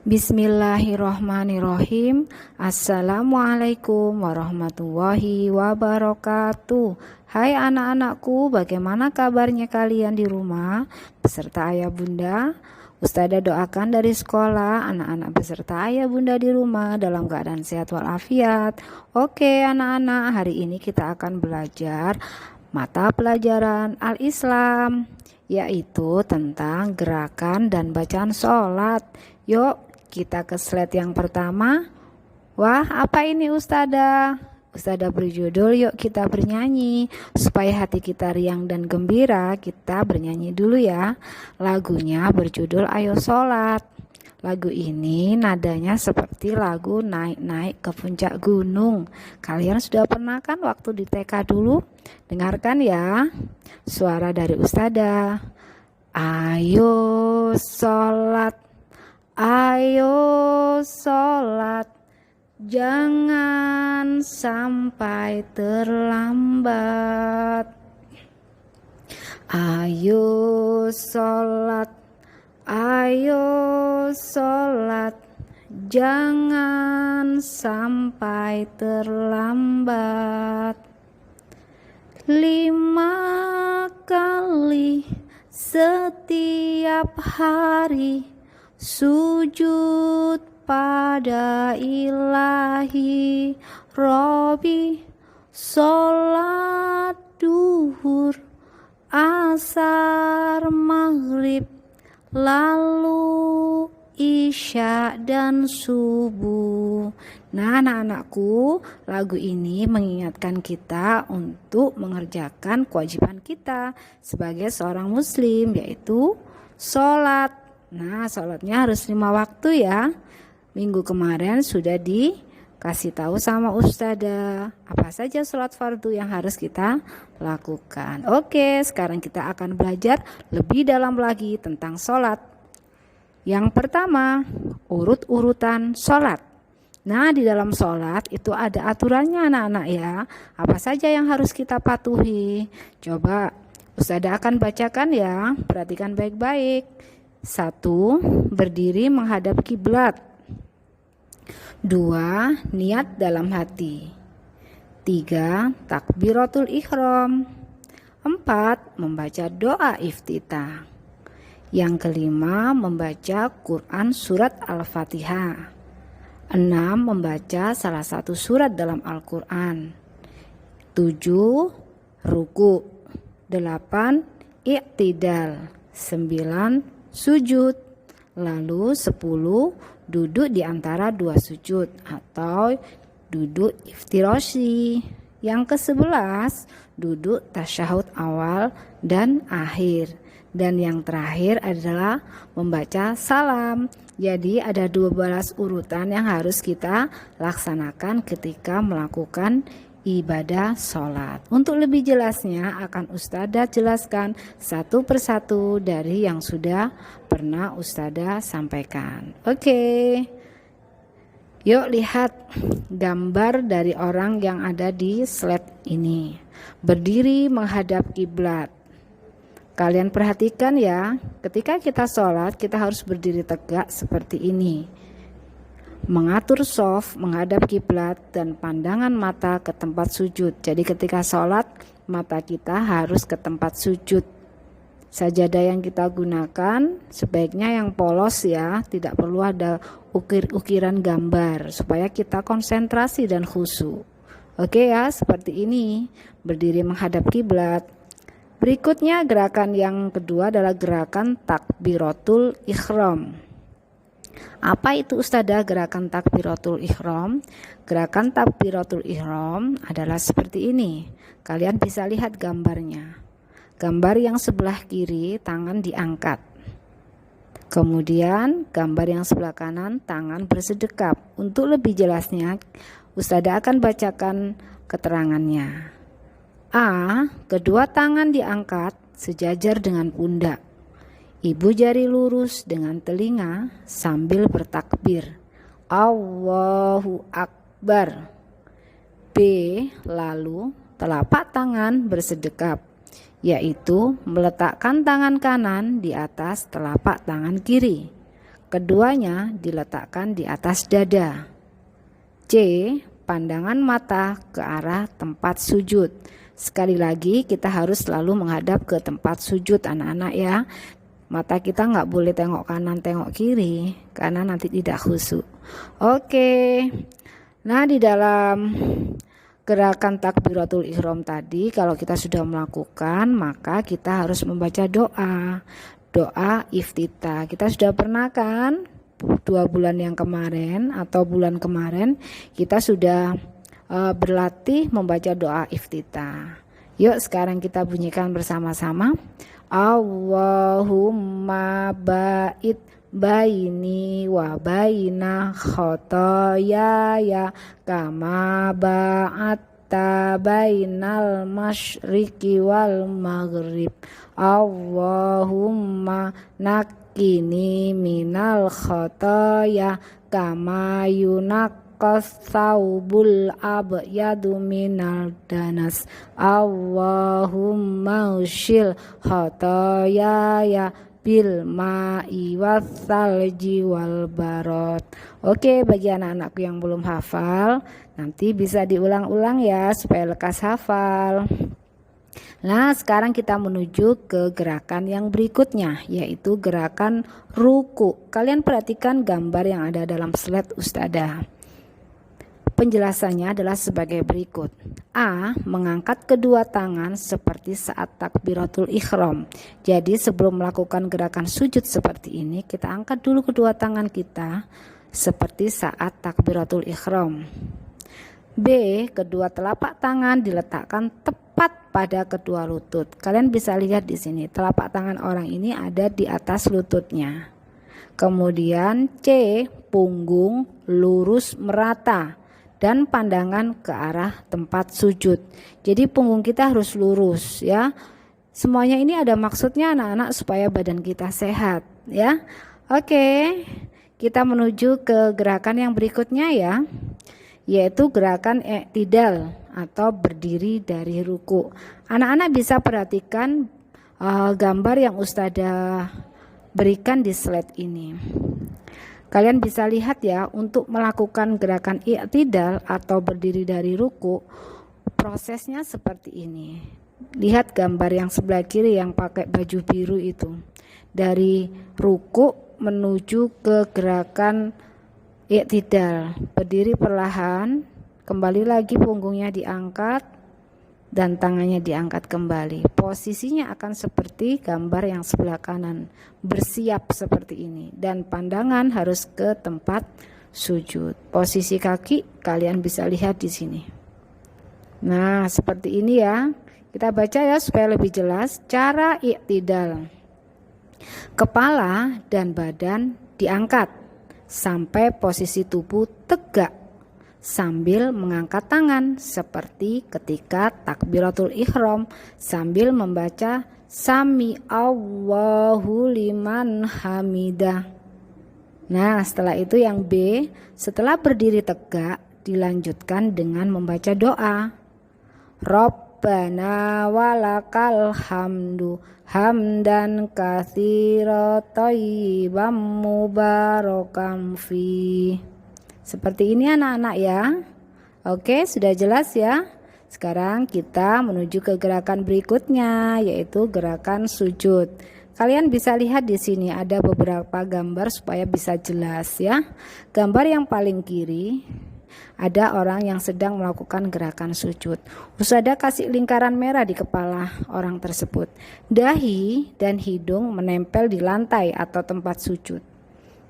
Bismillahirrohmanirrohim. Assalamualaikum warahmatullahi wabarakatuh. Hai anak-anakku, bagaimana kabarnya kalian di rumah beserta ayah bunda? Ustazah doakan dari sekolah anak-anak beserta ayah bunda di rumah dalam keadaan sehat walafiat. Oke anak-anak, hari ini kita akan belajar mata pelajaran Al-Islam, yaitu tentang gerakan dan bacaan sholat. Yuk kita ke slide yang pertama. Wah, apa ini Ustazah? Ustazah berjudul yuk kita bernyanyi. Supaya hati kita riang dan gembira, kita bernyanyi dulu ya. Lagunya berjudul Ayo Sholat. Lagu ini nadanya seperti lagu naik-naik ke puncak gunung. Kalian sudah pernah kan waktu di TK dulu? Dengarkan ya suara dari Ustazah. Ayo sholat, ayo sholat, jangan sampai terlambat. Ayo sholat, ayo sholat, jangan sampai terlambat. 5 kali setiap hari sujud pada ilahi Robi, sholat duhur, asar, maghrib, lalu isya dan subuh. Nah anak-anakku, lagu ini mengingatkan kita untuk mengerjakan kewajiban kita sebagai seorang muslim, yaitu sholat. Nah sholatnya harus 5 waktu ya. Minggu kemarin sudah dikasih tahu sama Ustazah apa saja sholat fardu yang harus kita lakukan. Oke, sekarang kita akan belajar lebih dalam lagi tentang sholat. Yang pertama, urut-urutan sholat. Nah di dalam sholat itu ada aturannya anak-anak ya. Apa saja yang harus kita patuhi? Coba Ustazah akan bacakan ya, perhatikan baik-baik. 1. Berdiri menghadap kiblat. 2. Niat dalam hati. 3. Takbiratul ihram. 4. Membaca doa iftitah. Yang kelima, membaca Quran surat Al-Fatihah. 6. Membaca salah satu surat dalam Al-Quran. 7. Ruku. 8. I'tidal. 9. Sujud. Lalu 10. Duduk di antara 2 sujud atau duduk iftiroshi. Yang ke-11, duduk tasyahud awal dan akhir. Dan yang terakhir adalah membaca salam. Jadi ada 12 urutan yang harus kita laksanakan ketika melakukan ibadah sholat. Untuk lebih jelasnya akan Ustazah jelaskan satu persatu dari yang sudah pernah Ustazah sampaikan. Oke. Yuk lihat gambar dari orang yang ada di slide ini. Berdiri menghadap kiblat. Kalian perhatikan ya, ketika kita sholat kita harus berdiri tegak seperti ini. Mengatur shaf menghadap kiblat dan pandangan mata ke tempat sujud. Jadi ketika sholat mata kita harus ke tempat sujud. Sajadah yang kita gunakan sebaiknya yang polos ya, tidak perlu ada ukir-ukiran gambar supaya kita konsentrasi dan khusyuk. Oke ya, seperti ini, berdiri menghadap kiblat. Berikutnya gerakan yang kedua adalah gerakan takbiratul ihram. Apa itu Ustazah gerakan takbiratul ihram? Gerakan takbiratul ihram adalah seperti ini. Kalian bisa lihat gambarnya. Gambar yang sebelah kiri tangan diangkat. Kemudian gambar yang sebelah kanan tangan bersedekap. Untuk lebih jelasnya Ustazah akan bacakan keterangannya. A. Kedua tangan diangkat sejajar dengan pundak. Ibu jari lurus dengan telinga sambil bertakbir. Allahu Akbar. B. Lalu telapak tangan bersedekap, yaitu meletakkan tangan kanan di atas telapak tangan kiri. keduanya diletakkan di atas dada. C. Pandangan mata ke arah tempat sujud. Sekali lagi kita harus selalu menghadap ke tempat sujud anak-anak ya. Mata kita nggak boleh tengok kanan tengok kiri karena nanti tidak khusyuk. Oke. Nah, di dalam gerakan takbiratul ihram tadi kalau kita sudah melakukan maka kita harus membaca doa iftitah. Kita sudah pernah kan 2 bulan yang kemarin atau bulan kemarin kita sudah berlatih membaca doa iftitah. Yuk sekarang kita bunyikan bersama-sama. Allahumma ba'id baini wa baina khotoyaya kama ba'atta bainal masyriqi wal maghrib. Allahumma nakini minal khotoya kama yunaqqas thawbul abyadu minal danas. Allahumma ushil khotoyaya bil ma'i wassalji wal barot. Oke, bagi anak-anakku yang belum hafal, nanti bisa diulang-ulang ya supaya lekas hafal. Nah, sekarang kita menuju ke gerakan yang berikutnya, yaitu gerakan ruku. Kalian perhatikan gambar yang ada dalam slide Ustadzah. Penjelasannya adalah sebagai berikut. A. Mengangkat kedua tangan seperti saat takbiratul ihram. Jadi sebelum melakukan gerakan sujud seperti ini, kita angkat dulu kedua tangan kita seperti saat takbiratul ihram. B. Kedua telapak tangan diletakkan tepat pada kedua lutut. Kalian bisa lihat di sini, telapak tangan orang ini ada di atas lututnya. Kemudian C. Punggung lurus merata dan pandangan ke arah tempat sujud. Jadi punggung kita harus lurus ya. Semuanya ini ada maksudnya anak-anak supaya badan kita sehat ya. Oke, kita menuju ke gerakan yang berikutnya ya, yaitu gerakan i'tidal atau berdiri dari ruku. Anak-anak bisa perhatikan gambar yang Ustadzah berikan di slide ini. Kalian bisa lihat ya, untuk melakukan gerakan i'tidal atau berdiri dari ruku, prosesnya seperti ini. Lihat gambar yang sebelah kiri yang pakai baju biru itu. Dari ruku menuju ke gerakan i'tidal, berdiri perlahan, kembali lagi punggungnya diangkat dan tangannya diangkat kembali. Posisinya akan seperti gambar yang sebelah kanan, bersiap seperti ini, dan pandangan harus ke tempat sujud. Posisi kaki kalian bisa lihat di sini. Nah, seperti ini ya. Kita baca ya supaya lebih jelas cara i'tidal. Kepala dan badan diangkat sampai posisi tubuh tegak sambil mengangkat tangan seperti ketika takbiratul ihram sambil membaca Sami Allahu liman hamidah. Nah, setelah itu yang B, setelah berdiri tegak dilanjutkan dengan membaca doa. Rabbana walakal hamdu hamdan katsira thayyiban mubarakan fi. Seperti ini anak-anak ya. Oke, sudah jelas ya. Sekarang kita menuju ke gerakan berikutnya, yaitu gerakan sujud. Kalian bisa lihat di sini ada beberapa gambar supaya bisa jelas ya. Gambar yang paling kiri ada orang yang sedang melakukan gerakan sujud. Ustadzah kasih lingkaran merah di kepala orang tersebut. Dahi dan hidung menempel di lantai atau tempat sujud.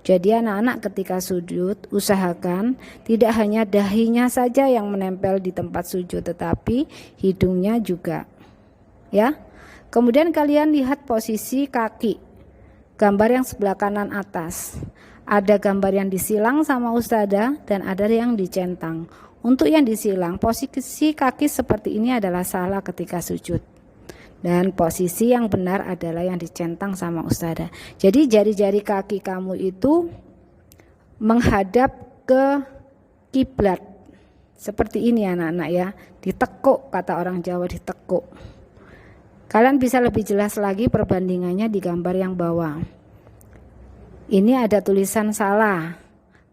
Jadi anak-anak ketika sujud usahakan tidak hanya dahinya saja yang menempel di tempat sujud, tetapi hidungnya juga ya. Kemudian kalian lihat posisi kaki, gambar yang sebelah kanan atas. Ada gambar yang disilang sama Ustadzah dan ada yang dicentang. Untuk yang disilang, posisi kaki seperti ini adalah salah ketika sujud. Dan posisi yang benar adalah yang dicentang sama Ustadzah. Jadi jari-jari kaki kamu itu menghadap ke kiblat. Seperti ini anak-anak ya. Ditekuk, kata orang Jawa, ditekuk. Kalian bisa lebih jelas lagi perbandingannya di gambar yang bawah. Ini ada tulisan salah,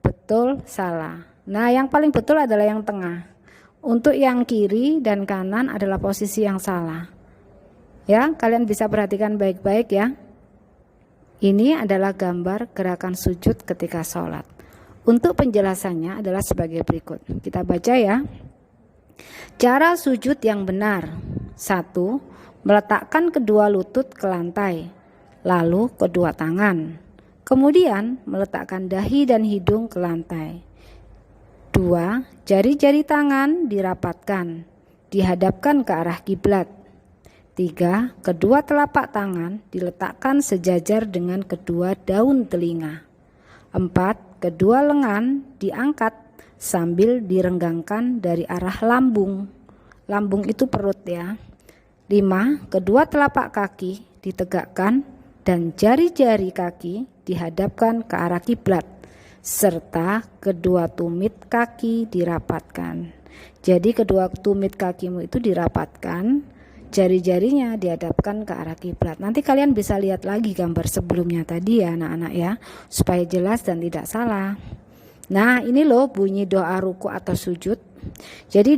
betul, salah. Nah, yang paling betul adalah yang tengah. Untuk yang kiri dan kanan adalah posisi yang salah. Ya, kalian bisa perhatikan baik-baik ya. Ini adalah gambar gerakan sujud ketika sholat. Untuk penjelasannya adalah sebagai berikut. Kita baca ya. Cara sujud yang benar. 1. Meletakkan kedua lutut ke lantai, lalu kedua tangan. Kemudian meletakkan dahi dan hidung ke lantai. 2. Jari-jari tangan dirapatkan, dihadapkan ke arah kiblat. 3. Kedua telapak tangan diletakkan sejajar dengan kedua daun telinga. 4. Kedua lengan diangkat sambil direnggangkan dari arah lambung. Lambung itu perut ya. 5. Kedua telapak kaki ditegakkan dan jari-jari kaki dihadapkan ke arah kiblat, serta kedua tumit kaki dirapatkan. Jadi kedua tumit kakimu itu dirapatkan, jari-jarinya dihadapkan ke arah kiblat. Nanti kalian bisa lihat lagi gambar sebelumnya tadi ya anak-anak ya, supaya jelas dan tidak salah. Nah, ini loh bunyi doa ruku atau sujud. Jadi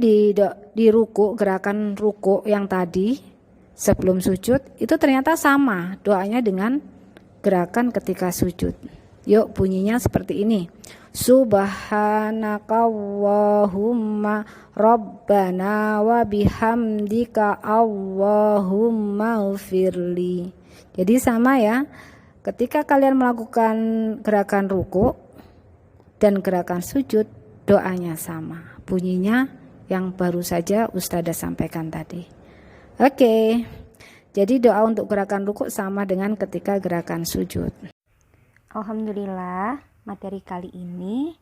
di ruku, gerakan ruku yang tadi sebelum sujud itu ternyata sama doanya dengan gerakan ketika sujud. Yuk bunyinya seperti ini. Subhanakallahumma rabbana wa bihamdika Allahumma ufirli. Jadi sama ya. Ketika kalian melakukan gerakan ruku dan gerakan sujud, doanya sama. Bunyinya yang baru saja Ustazah sampaikan tadi. Oke. Jadi doa untuk gerakan ruku sama dengan ketika gerakan sujud. Alhamdulillah, materi kali ini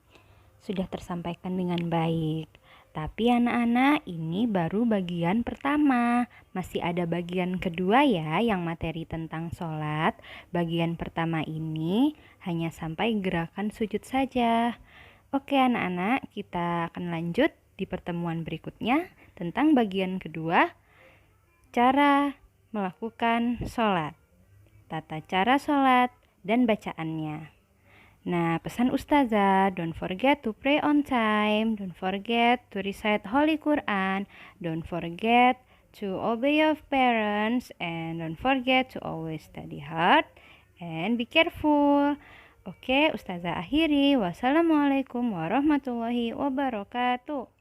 sudah tersampaikan dengan baik. Tapi anak-anak, ini baru bagian pertama. Masih ada bagian kedua ya, yang materi tentang sholat. Bagian pertama ini hanya sampai gerakan sujud saja. Oke anak-anak, kita akan lanjut di pertemuan berikutnya tentang bagian kedua, cara melakukan sholat, tata cara sholat, dan bacaannya. Nah, pesan Ustazah, don't forget to pray on time, don't forget to recite Holy Quran, don't forget to obey your parents, and don't forget to always study hard and be careful. Oke, Ustazah akhiri. Wassalamualaikum warahmatullahi wabarakatuh.